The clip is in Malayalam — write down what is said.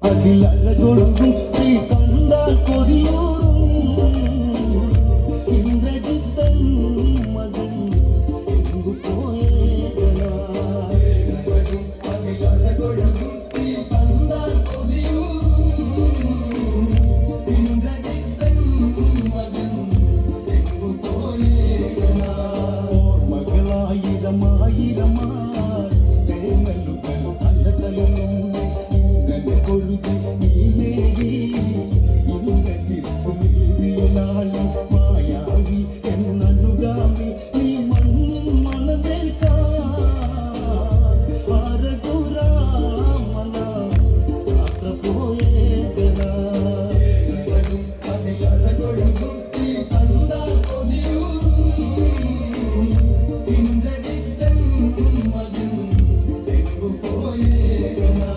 അതിലഴകൊഴുകും നീ കണ്ടാൽ കൊതിയൂറും ഇന്ദ്രജിത്തൻ മകൻ എങ്ങു പോയേകനാ അതിലഴകൊഴുകും നീ കണ്ടാൽ കൊതിയൂറും ഇന്ദ്രജിത്തൻ മകൻ എങ്ങു പോയേകനാ ഓർമ്മകളായിരമായിരമായി തേമലുകൾ അലതലയും കൊഴുതി നീനേകി ഇന്ദ്രജിത്തും നീലാളി മായാവി എന്നനുഗാമി നീ മണ്ണിൻ മണമേൽക്കാൻ ആരകുരാമന യാത്ര പോയേകനാ അതിലഴകൊഴുകും സ്ത്രീ കണ്ടാൽ കൊതിയൂറും ഇന്ദ്രജിത്തൻ മകൻ എങ്ങു പോയേകനാ.